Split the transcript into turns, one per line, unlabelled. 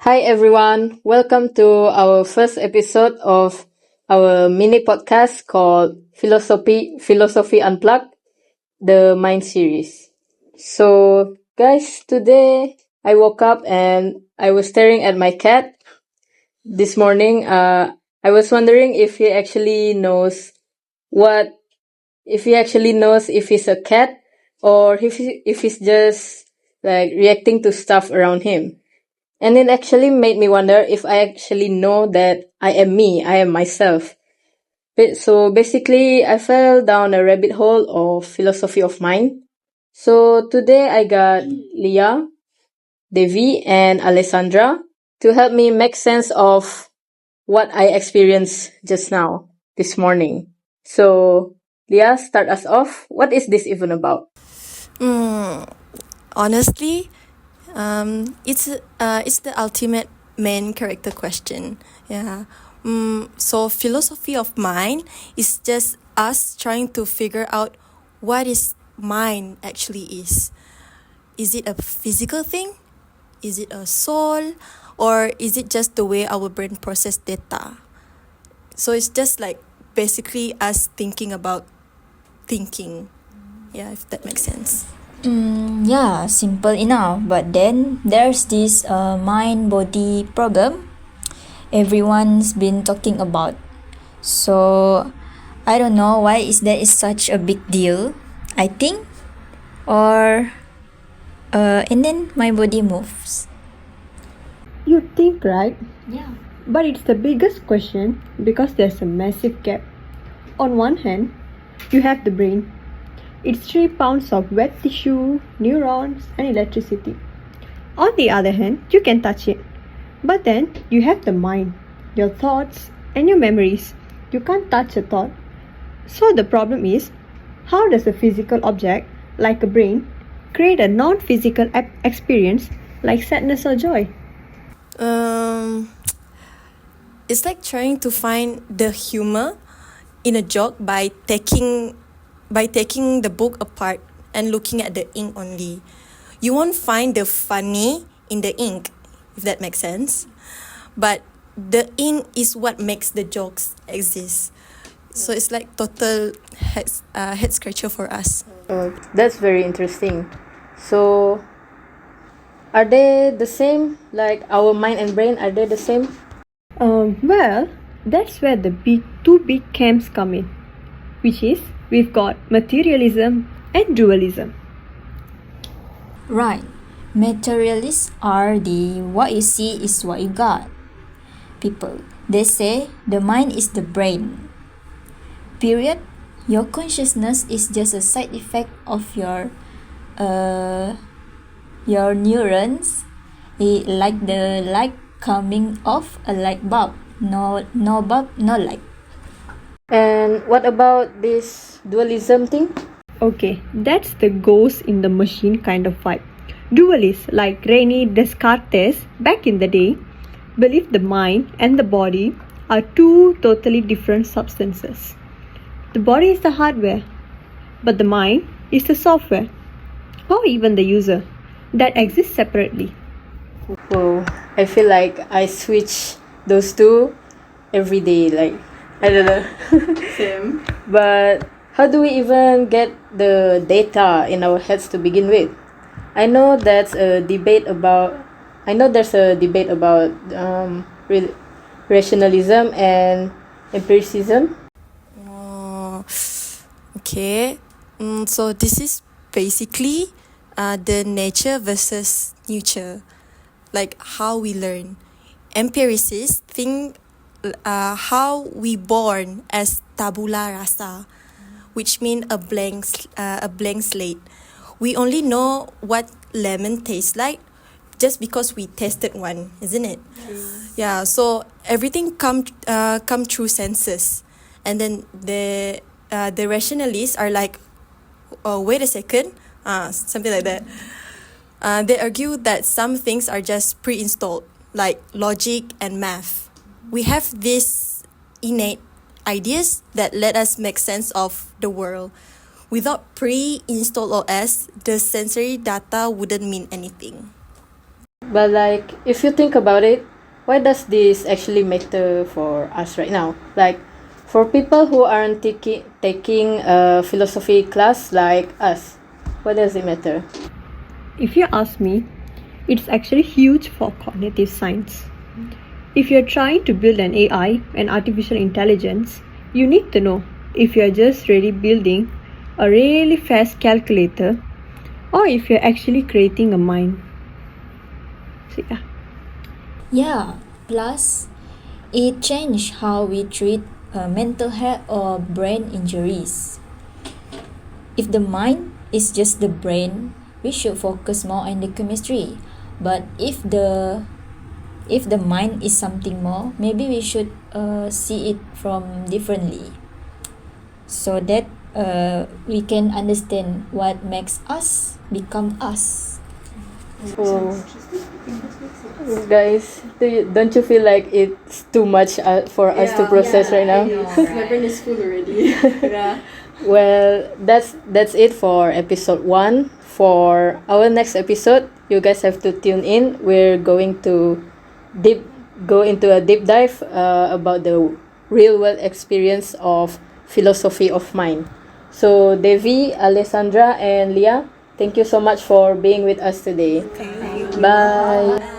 Hi everyone, welcome to our first episode of our mini podcast called Philosophy Unplugged, the Mind series. So guys, today I woke up and I was staring at my cat this morning. I was wondering if he actually knows what if he actually knows if he's a cat or if he's just like reacting to stuff around him. And it actually made me wonder if I actually know that I am me, I am myself. So basically, I fell down a rabbit hole of philosophy of mind. So today I got Leah, Devi, and Alessandra to help me make sense of what I experienced just now, this morning. So, Leah, start us off. What is this even about?
Honestly, it's the ultimate main character question. Yeah. So philosophy of mind is just us trying to figure out what is mind actually is. Is it a physical thing? Is it a soul? Or is it just the way our brain process data? So it's just like basically us thinking about thinking. Yeah, if that makes sense.
Yeah, simple enough. But then there's this mind body problem everyone's been talking about. So I don't know why is that is such a big deal. I think, or and then my body moves.
You think, right?
Yeah.
But it's the biggest question because there's a massive gap. On one hand, you have the brain. It's 3 pounds of wet tissue, neurons, and electricity. On the other hand, you can touch it. But then you have the mind, your thoughts, and your memories. You can't touch a thought. So the problem is, how does a physical object, like a brain, create a non physical experience like sadness or joy?
Um, it's like trying to find the humor in a joke by taking the book apart and looking at the ink only. You won't find the funny in the ink, if that makes sense. But the ink is what makes the jokes exist. So it's like total head scratcher for us.
That's very interesting. So, are they the same? Like our mind and brain, are they the same?
Well, that's where the two big camps come in, which is we've got materialism and dualism.
Right. Materialists are the what you see is what you got. People. They say the mind is the brain. Period. Your consciousness is just a side effect of your neurons. Like the light coming off a light bulb. No bulb, no light.
And what about this dualism thing?
Okay, that's the ghost in the machine kind of vibe. Dualists like Rene Descartes back in the day believed the mind and the body are two totally different substances. The body is the hardware, but the mind is the software, or even the user, that exists separately.
Whoa, I feel like I switch those two every day. Like, I don't know.
Same.
But how do we even get the data in our heads to begin with? I know there's a debate about rationalism and empiricism.
Okay. So this is basically the nature versus nurture, like how we learn. Empiricists think how we born as tabula rasa, which means a blank slate. We only know what lemon tastes like just because we tasted one, isn't it? Yeah. So everything come through senses, and then the rationalists are like, oh, wait a second, something like that. They argue that some things are just pre-installed, like logic and math. We have these innate ideas that let us make sense of the world. Without pre-installed OS, the sensory data wouldn't mean anything.
But like, if you think about it, why does this actually matter for us right now? Like, for people who aren't taking a philosophy class like us, why does it matter?
If you ask me, it's actually huge for cognitive science. If you're trying to build an AI, an artificial intelligence, you need to know if you're just really building a really fast calculator or if you're actually creating a mind. So yeah.
Yeah, plus it changed how we treat mental health or brain injuries. If the mind is just the brain, we should focus more on the chemistry. But if the mind is something more, maybe we should see it from differently, so that we can understand what makes us become us.
Oh, guys, don't you feel like it's too much for us to process right now?
My brain is full already.
Well, that's it for episode 1. For our next episode, you guys have to tune in. We're going to deep go into a deep dive about the real world experience of philosophy of mind. So, Devi, Alessandra, and Leah, thank you so much for being with us today. Bye.